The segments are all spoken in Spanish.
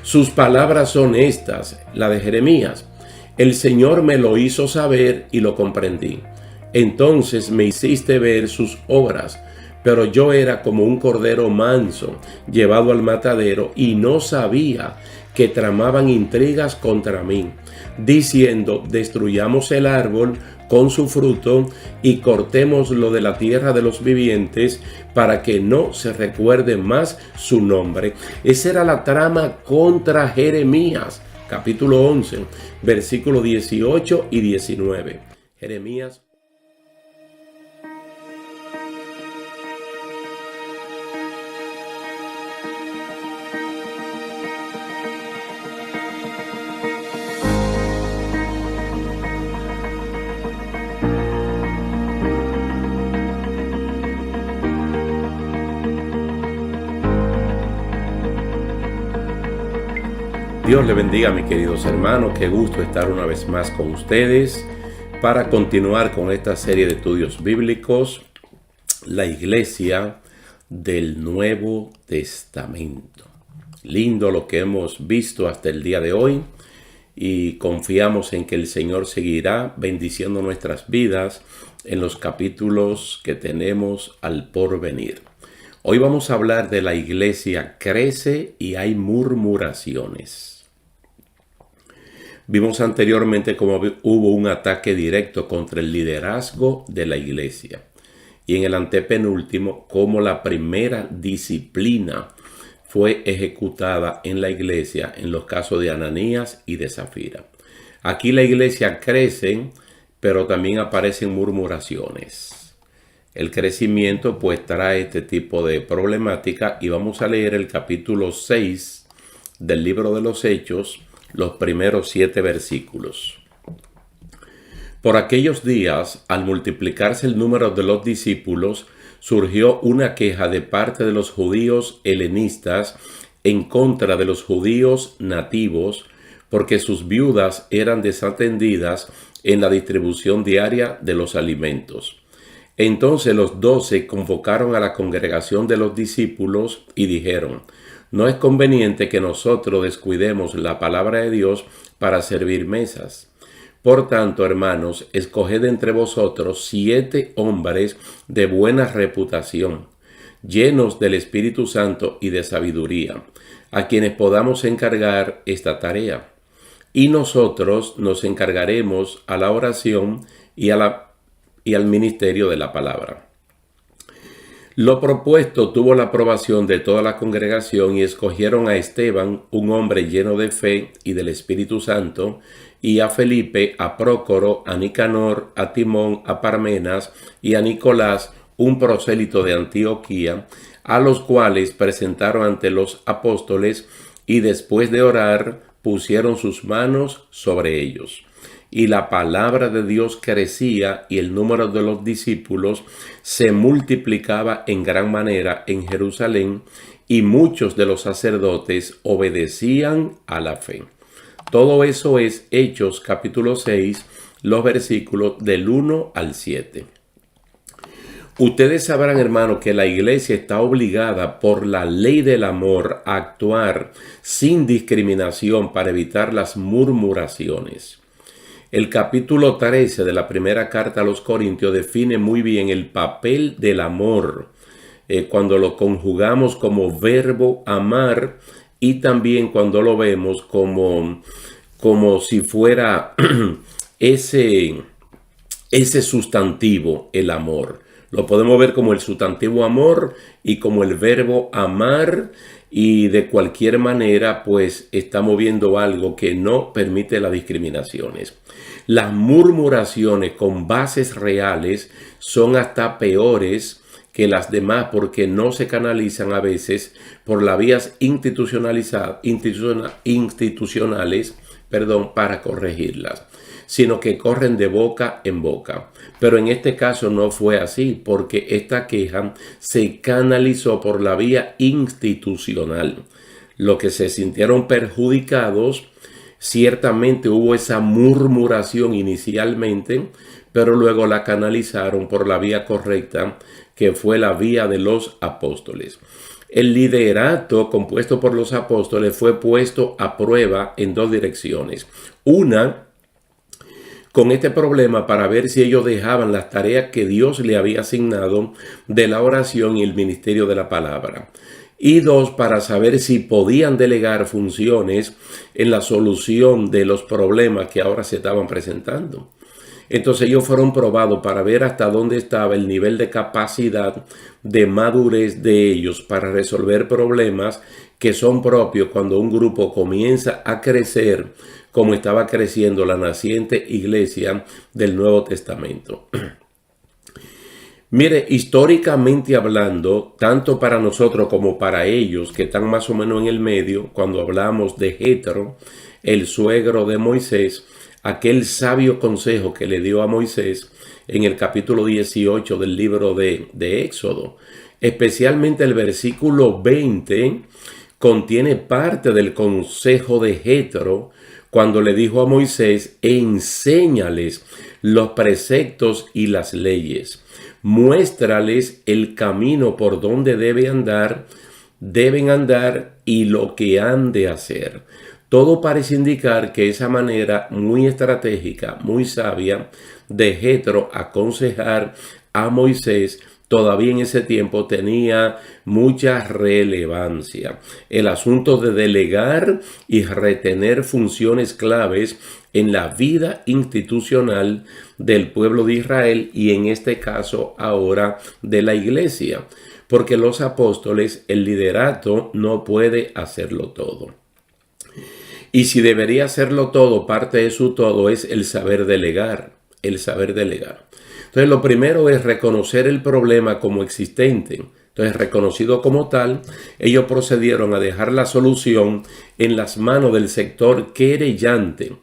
Sus palabras son estas, la de Jeremías. El Señor me lo hizo saber y lo comprendí. Entonces me hiciste ver sus obras, pero yo era como un cordero manso, llevado al matadero, y no sabía que tramaban intrigas contra mí, diciendo, destruyamos el árbol con su fruto y cortémoslo de la tierra de los vivientes para que no se recuerde más su nombre. Esa era la trama contra Jeremías, capítulo 11, versículos 18 y 19. Jeremías. Dios le bendiga, mis queridos hermanos. Qué gusto estar una vez más con ustedes para continuar con esta serie de estudios bíblicos, la Iglesia del Nuevo Testamento. Lindo lo que hemos visto hasta el día de hoy y confiamos en que el Señor seguirá bendiciendo nuestras vidas en los capítulos que tenemos al porvenir. Hoy vamos a hablar de la iglesia crece y hay murmuraciones. Vimos anteriormente cómo hubo un ataque directo contra el liderazgo de la iglesia. Y en el antepenúltimo, cómo la primera disciplina fue ejecutada en la iglesia en los casos de Ananías y de Zafira. Aquí la iglesia crece, pero también aparecen murmuraciones. El crecimiento pues trae este tipo de problemática y vamos a leer el capítulo 6 del libro de los Hechos, los primeros 7 versículos. Por aquellos días, al multiplicarse el número de los discípulos, surgió una queja de parte de los judíos helenistas en contra de los judíos nativos, porque sus viudas eran desatendidas en la distribución diaria de los alimentos. Entonces los 12 convocaron a la congregación de los discípulos y dijeron: no es conveniente que nosotros descuidemos la palabra de Dios para servir mesas. Por tanto, hermanos, escoged entre vosotros 7 hombres de buena reputación, llenos del Espíritu Santo y de sabiduría, a quienes podamos encargar esta tarea. Y nosotros nos encargaremos a la oración y al ministerio de la palabra. Lo propuesto tuvo la aprobación de toda la congregación y escogieron a Esteban, un hombre lleno de fe y del Espíritu Santo, y a Felipe, a Prócoro, a Nicanor, a Timón, a Parmenas y a Nicolás, un prosélito de Antioquía, a los cuales presentaron ante los apóstoles y después de orar pusieron sus manos sobre ellos. Y la palabra de Dios crecía y el número de los discípulos se multiplicaba en gran manera en Jerusalén y muchos de los sacerdotes obedecían a la fe. Todo eso es Hechos capítulo 6, los versículos del 1 al 7. Ustedes sabrán, hermanos, que la iglesia está obligada por la ley del amor a actuar sin discriminación para evitar las murmuraciones. El capítulo 13 de la primera carta a los Corintios define muy bien el papel del amor cuando lo conjugamos como verbo amar y también cuando lo vemos como si fuera ese sustantivo, el amor. Lo podemos ver como el sustantivo amor y como el verbo amar, y de cualquier manera pues estamos viendo algo que no permite las discriminaciones. Las murmuraciones con bases reales son hasta peores que las demás porque no se canalizan a veces por las vías institucionales, para corregirlas, sino que corren de boca en boca. Pero en este caso no fue así, porque esta queja se canalizó por la vía institucional. Los que se sintieron perjudicados, ciertamente hubo esa murmuración inicialmente, pero luego la canalizaron por la vía correcta, que fue la vía de los apóstoles. El liderato compuesto por los apóstoles fue puesto a prueba en dos direcciones. Una, con este problema para ver si ellos dejaban las tareas que Dios le había asignado de la oración y el ministerio de la palabra. Y dos, para saber si podían delegar funciones en la solución de los problemas que ahora se estaban presentando. Entonces ellos fueron probados para ver hasta dónde estaba el nivel de capacidad, de madurez de ellos para resolver problemas que son propios cuando un grupo comienza a crecer como estaba creciendo la naciente iglesia del Nuevo Testamento. Mire, históricamente hablando, tanto para nosotros como para ellos que están más o menos en el medio, cuando hablamos de Jetro, el suegro de Moisés, aquel sabio consejo que le dio a Moisés en el capítulo 18 del libro de Éxodo, especialmente el versículo 20, contiene parte del consejo de Jetro cuando le dijo a Moisés: enséñales los preceptos y las leyes, muéstrales el camino por donde deben andar y lo que han de hacer. Todo parece indicar que esa manera muy estratégica, muy sabia de Jetro aconsejar a Moisés todavía en ese tiempo tenía mucha relevancia. El asunto de delegar y retener funciones claves en la vida institucional del pueblo de Israel y en este caso ahora de la iglesia, porque los apóstoles, el liderato no puede hacerlo todo. Y si debería hacerlo todo, parte de su todo es el saber delegar, el saber delegar. Entonces, lo primero es reconocer el problema como existente. Entonces, reconocido como tal, ellos procedieron a dejar la solución en las manos del sector querellante.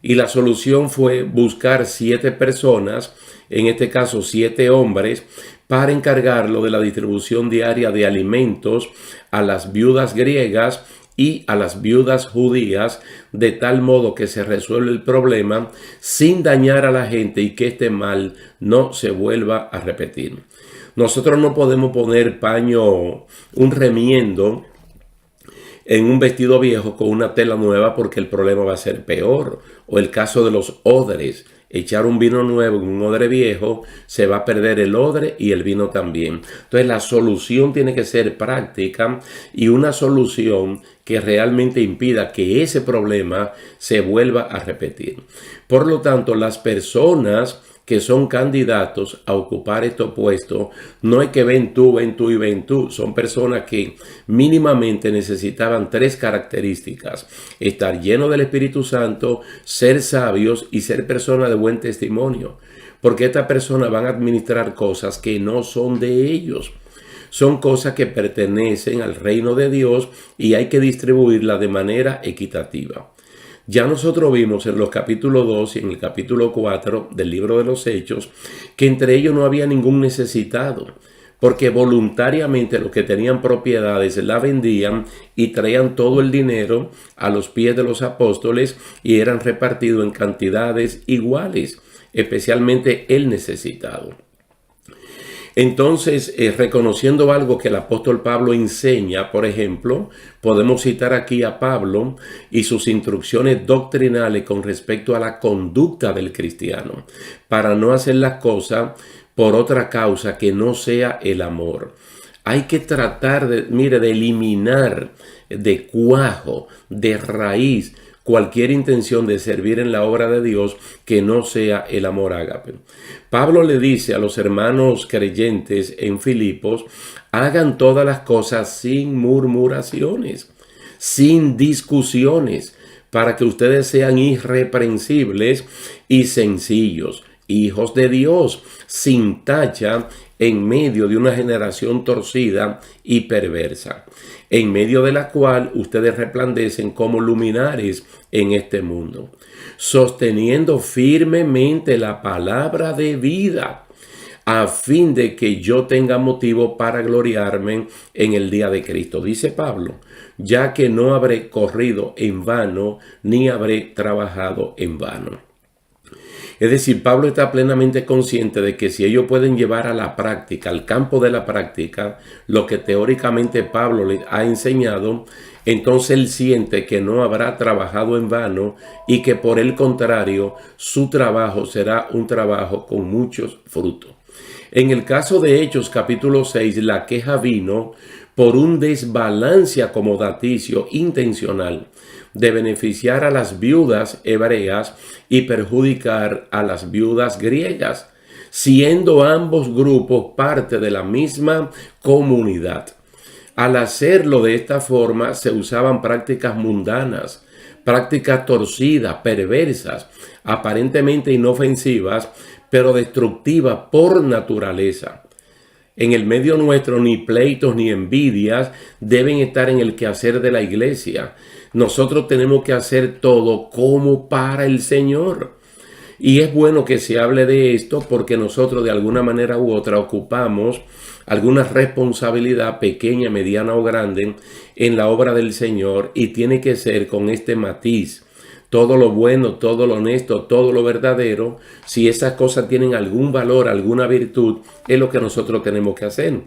Y la solución fue buscar 7 personas, en este caso 7 hombres, para encargarlo de la distribución diaria de alimentos a las viudas griegas y a las viudas judías, de tal modo que se resuelve el problema sin dañar a la gente y que este mal no se vuelva a repetir. Nosotros no podemos poner un remiendo en un vestido viejo con una tela nueva porque el problema va a ser peor. O el caso de los odres. Echar un vino nuevo en un odre viejo, se va a perder el odre y el vino también. Entonces la solución tiene que ser práctica y una solución que realmente impida que ese problema se vuelva a repetir. Por lo tanto, las personas que son candidatos a ocupar estos puestos, no es que ven tú y ven tú. Son personas que mínimamente necesitaban 3 características: estar lleno del Espíritu Santo, ser sabios y ser personas de buen testimonio. Porque estas personas van a administrar cosas que no son de ellos. Son cosas que pertenecen al reino de Dios y hay que distribuirlas de manera equitativa. Ya nosotros vimos en los capítulos 2 y en el capítulo 4 del libro de los Hechos que entre ellos no había ningún necesitado, porque voluntariamente los que tenían propiedades la vendían y traían todo el dinero a los pies de los apóstoles y eran repartidos en cantidades iguales, especialmente el necesitado. Entonces, reconociendo algo que el apóstol Pablo enseña, por ejemplo, podemos citar aquí a Pablo y sus instrucciones doctrinales con respecto a la conducta del cristiano, para no hacer las cosas por otra causa que no sea el amor. Hay que tratar de eliminar de cuajo, de raíz, cualquier intención de servir en la obra de Dios que no sea el amor ágape. Pablo le dice a los hermanos creyentes en Filipos: hagan todas las cosas sin murmuraciones, sin discusiones, para que ustedes sean irreprensibles y sencillos, hijos de Dios, sin tacha, en medio de una generación torcida y perversa, en medio de la cual ustedes resplandecen como luminares en este mundo, sosteniendo firmemente la palabra de vida, a fin de que yo tenga motivo para gloriarme en el día de Cristo. Dice Pablo: ya que no habré corrido en vano, ni habré trabajado en vano. Es decir, Pablo está plenamente consciente de que si ellos pueden llevar a la práctica, al campo de la práctica, lo que teóricamente Pablo les ha enseñado, entonces él siente que no habrá trabajado en vano y que por el contrario, su trabajo será un trabajo con muchos frutos. En el caso de Hechos capítulo 6, la queja vino por un desbalance acomodaticio intencional de beneficiar a las viudas hebreas y perjudicar a las viudas griegas, siendo ambos grupos parte de la misma comunidad. Al hacerlo de esta forma se usaban prácticas mundanas, prácticas torcidas, perversas, aparentemente inofensivas, pero destructivas por naturaleza. En el medio nuestro ni pleitos ni envidias deben estar en el quehacer de la iglesia. Nosotros tenemos que hacer todo como para el Señor. Y es bueno que se hable de esto porque nosotros de alguna manera u otra ocupamos alguna responsabilidad pequeña, mediana o grande en la obra del Señor, y tiene que ser con este matiz. Todo lo bueno, todo lo honesto, todo lo verdadero, si esas cosas tienen algún valor, alguna virtud, es lo que nosotros tenemos que hacer.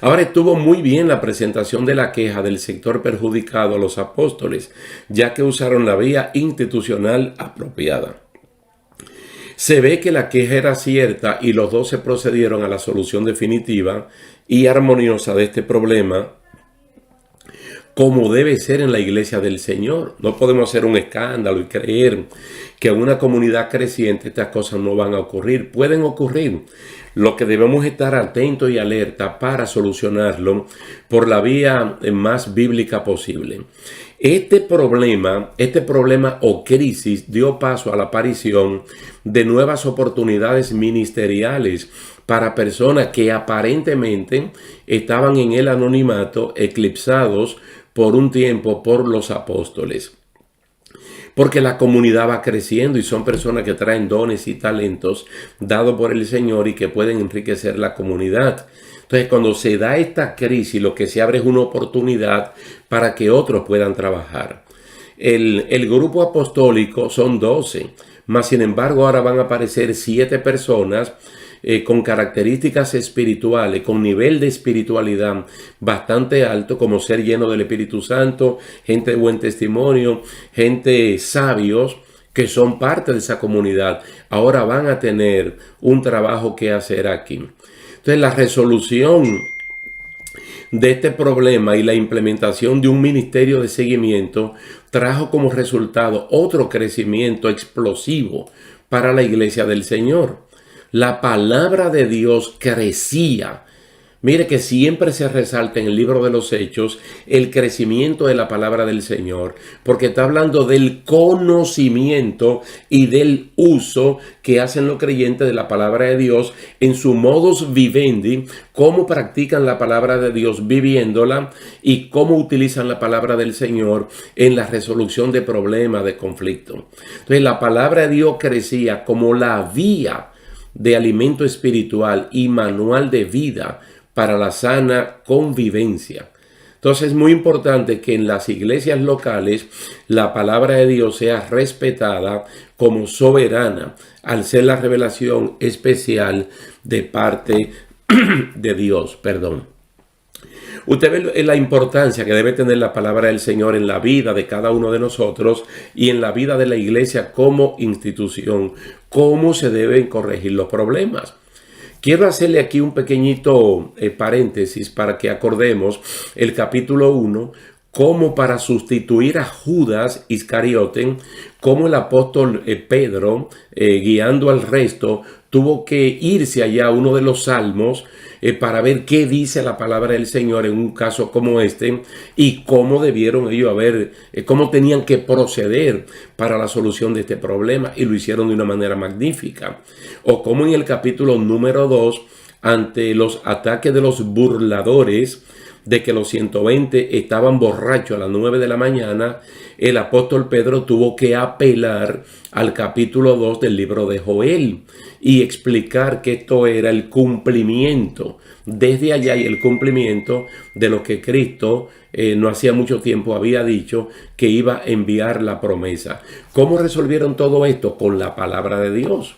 Ahora, estuvo muy bien la presentación de la queja del sector perjudicado a los apóstoles, ya que usaron la vía institucional apropiada. Se ve que la queja era cierta y los dos se procedieron a la solución definitiva y armoniosa de este problema, como debe ser en la iglesia del Señor. No podemos hacer un escándalo y creer que en una comunidad creciente estas cosas no van a ocurrir. Pueden ocurrir. Lo que debemos estar atentos y alerta para solucionarlo por la vía más bíblica posible. Este problema o crisis dio paso a la aparición de nuevas oportunidades ministeriales para personas que aparentemente estaban en el anonimato, eclipsados por un tiempo por los apóstoles. Porque la comunidad va creciendo y son personas que traen dones y talentos dados por el Señor y que pueden enriquecer la comunidad. Entonces, cuando se da esta crisis, lo que se abre es una oportunidad para que otros puedan trabajar. El grupo apostólico son 12, mas sin embargo ahora van a aparecer 7 personas con características espirituales, con nivel de espiritualidad bastante alto, como ser lleno del Espíritu Santo, gente de buen testimonio, gente sabios, que son parte de esa comunidad. Ahora van a tener un trabajo que hacer aquí. Entonces, la resolución de este problema y la implementación de un ministerio de seguimiento trajo como resultado otro crecimiento explosivo para la iglesia del Señor. La palabra de Dios crecía. Mire que siempre se resalta en el libro de los Hechos el crecimiento de la palabra del Señor, porque está hablando del conocimiento y del uso que hacen los creyentes de la palabra de Dios en su modus vivendi, cómo practican la palabra de Dios viviéndola y cómo utilizan la palabra del Señor en la resolución de problemas, de conflictos. Entonces, la palabra de Dios crecía como la vía de alimento espiritual y manual de vida para la sana convivencia. Entonces es muy importante que en las iglesias locales la palabra de Dios sea respetada como soberana, al ser la revelación especial de parte de Dios. Usted ve la importancia que debe tener la palabra del Señor en la vida de cada uno de nosotros y en la vida de la iglesia como institución, cómo se deben corregir los problemas. Quiero hacerle aquí un pequeñito paréntesis para que acordemos el capítulo 1, como para sustituir a Judas Iscariote, como el apóstol Pedro, guiando al resto, tuvo que irse allá a uno de los salmos para ver qué dice la palabra del Señor en un caso como este y cómo debieron ellos cómo tenían que proceder para la solución de este problema, y lo hicieron de una manera magnífica. O como en el capítulo número 2, ante los ataques de los burladores de que los 120 estaban borrachos a las 9 de la mañana, el apóstol Pedro tuvo que apelar al capítulo 2 del libro de Joel y explicar que esto era el cumplimiento. Desde allá y el cumplimiento de lo que Cristo no hacía mucho tiempo había dicho que iba a enviar la promesa. ¿Cómo resolvieron todo esto? Con la palabra de Dios.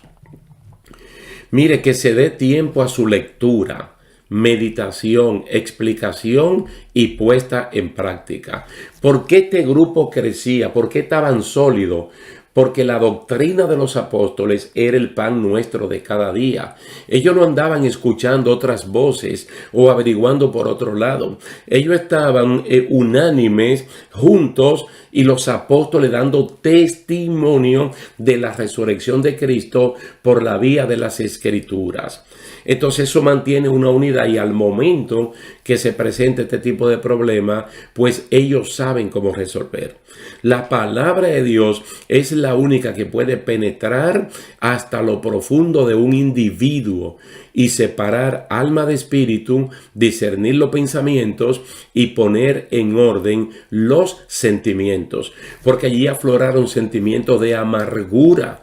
Mire, que se dé tiempo a su lectura, meditación, explicación y puesta en práctica. ¿Por qué este grupo crecía? ¿Por qué estaban sólidos? Porque la doctrina de los apóstoles era el pan nuestro de cada día. Ellos no andaban escuchando otras voces o averiguando por otro lado. Ellos estaban unánimes, juntos, y los apóstoles dando testimonio de la resurrección de Cristo por la vía de las Escrituras. Entonces eso mantiene una unidad, y al momento que se presente este tipo de problema, pues ellos saben cómo resolver. La palabra de Dios es la única que puede penetrar hasta lo profundo de un individuo y separar alma de espíritu, discernir los pensamientos y poner en orden los sentimientos. Porque allí afloraron sentimientos de amargura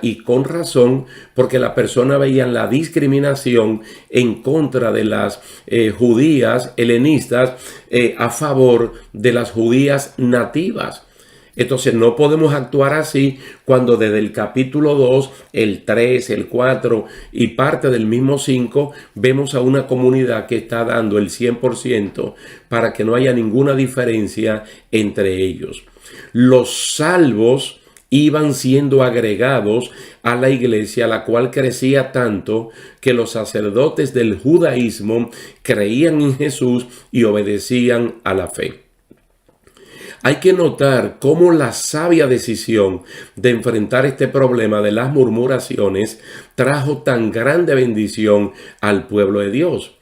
y con razón, porque la persona veía la discriminación en contra de las judías helenistas a favor de las judías nativas. Entonces no podemos actuar así cuando desde el capítulo 2, el 3, el 4 y parte del mismo 5 vemos a una comunidad que está dando el 100% para que no haya ninguna diferencia entre ellos. Los salvos iban siendo agregados a la iglesia, la cual crecía tanto que los sacerdotes del judaísmo creían en Jesús y obedecían a la fe. Hay que notar cómo la sabia decisión de enfrentar este problema de las murmuraciones trajo tan grande bendición al pueblo de Dios.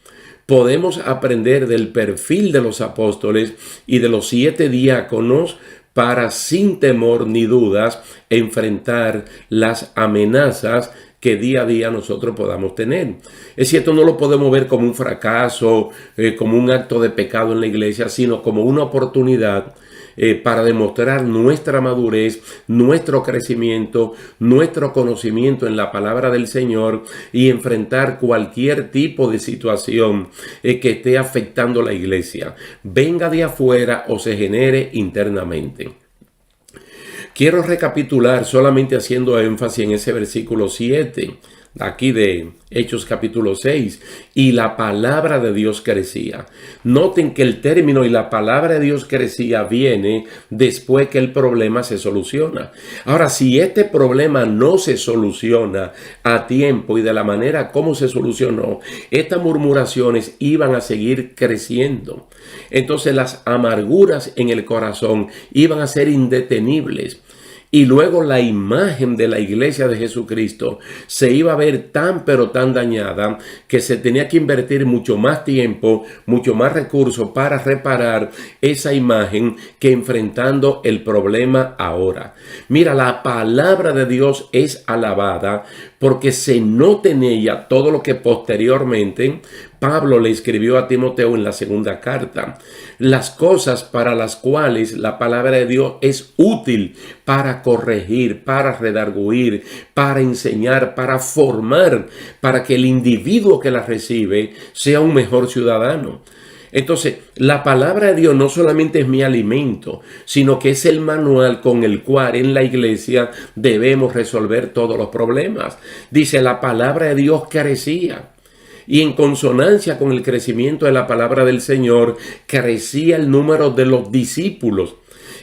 Podemos aprender del perfil de los apóstoles y de los 7 diáconos para, sin temor ni dudas, enfrentar las amenazas que día a día nosotros podamos tener. Es cierto, no lo podemos ver como un fracaso, como un acto de pecado en la iglesia, sino como una oportunidad para demostrar nuestra madurez, nuestro crecimiento, nuestro conocimiento en la palabra del Señor y enfrentar cualquier tipo de situación que esté afectando la iglesia, venga de afuera o se genere internamente. Quiero recapitular solamente haciendo énfasis en ese versículo 7, aquí de Hechos capítulo 6, y la palabra de Dios crecía. Noten que el término "y la palabra de Dios crecía" viene después que el problema se soluciona. Ahora, si este problema no se soluciona a tiempo y de la manera como se solucionó, estas murmuraciones iban a seguir creciendo. Entonces las amarguras en el corazón iban a ser indetenibles. Y luego la imagen de la iglesia de Jesucristo se iba a ver tan pero tan dañada que se tenía que invertir mucho más tiempo, mucho más recursos para reparar esa imagen que enfrentando el problema ahora. Mira, la palabra de Dios es alabada porque se nota en ella todo lo que posteriormente Pablo le escribió a Timoteo en la segunda carta. Las cosas para las cuales la palabra de Dios es útil para corregir, para redarguir, para enseñar, para formar, para que el individuo que la recibe sea un mejor ciudadano. Entonces, la palabra de Dios no solamente es mi alimento, sino que es el manual con el cual en la iglesia debemos resolver todos los problemas. Dice, la palabra de Dios crecía. Y en consonancia con el crecimiento de la palabra del Señor, crecía el número de los discípulos.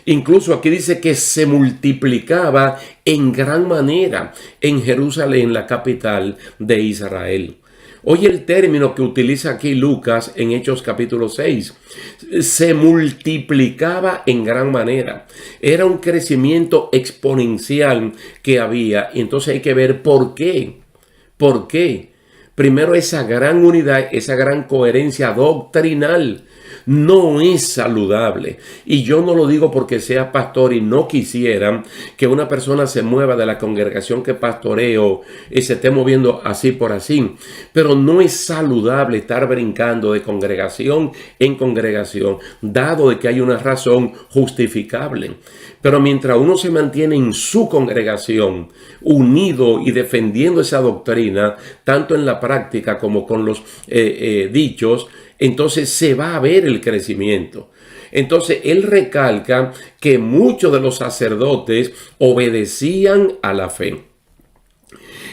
Incluso aquí dice que se multiplicaba en gran manera en Jerusalén, la capital de Israel. Oye el término que utiliza aquí Lucas en Hechos capítulo 6. Se multiplicaba en gran manera. Era un crecimiento exponencial que había. Y entonces hay que ver por qué. ¿Por qué? Primero, esa gran unidad, esa gran coherencia doctrinal. no es saludable. Y yo no lo digo porque sea pastor y no quisiera que una persona se mueva de la congregación que pastoreo y se esté moviendo así por así. Pero no es saludable estar brincando de congregación en congregación, dado de que hay una razón justificable. Pero mientras uno se mantiene en su congregación, unido y defendiendo esa doctrina, tanto en la práctica como con los dichos, entonces se va a ver el crecimiento. Entonces él recalca que muchos de los sacerdotes obedecían a la fe.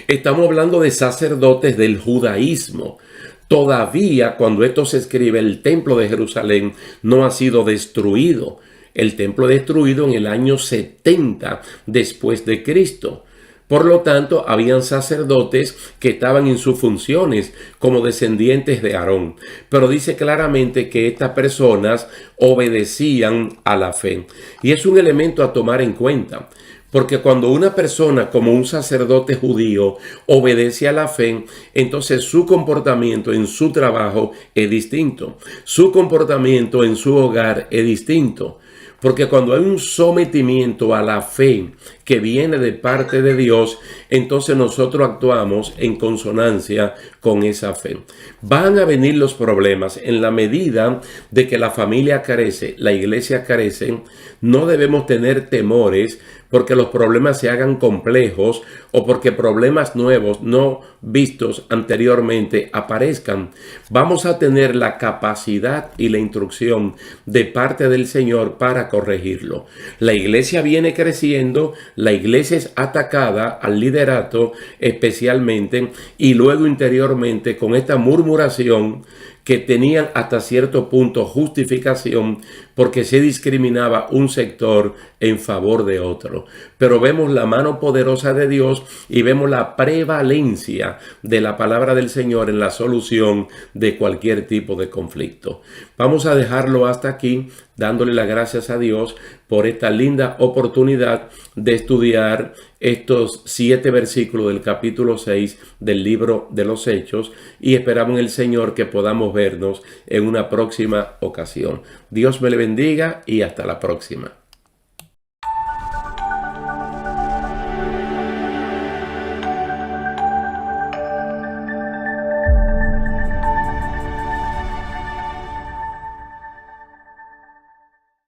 Estamos hablando de sacerdotes del judaísmo. Todavía, cuando esto se escribe, el templo de Jerusalén no ha sido destruido. El templo destruido en el año 70 después de Cristo. Por lo tanto, habían sacerdotes que estaban en sus funciones como descendientes de Aarón. Pero dice claramente que estas personas obedecían a la fe. Y es un elemento a tomar en cuenta. Porque cuando una persona, como un sacerdote judío, obedece a la fe, entonces su comportamiento en su trabajo es distinto. Su comportamiento en su hogar es distinto. Porque cuando hay un sometimiento a la fe que viene de parte de Dios, entonces nosotros actuamos en consonancia con esa fe. Van a venir los problemas en la medida de que la familia carece, la iglesia carece. No debemos tener temores porque los problemas se hagan complejos o porque problemas nuevos no vistos anteriormente aparezcan. Vamos a tener la capacidad y la instrucción de parte del Señor para corregirlo. La iglesia viene creciendo, la iglesia es atacada al liderato especialmente y luego interiormente con esta murmuración que tenían hasta cierto punto justificación porque se discriminaba un sector en favor de otro. Pero vemos la mano poderosa de Dios y vemos la prevalencia de la palabra del Señor en la solución de cualquier tipo de conflicto. Vamos a dejarlo hasta aquí, dándole las gracias a Dios por esta linda oportunidad de estudiar estos 7 versículos del capítulo 6 del libro de los Hechos y esperamos en el Señor que podamos vernos en una próxima ocasión. Dios me le bendiga y hasta la próxima.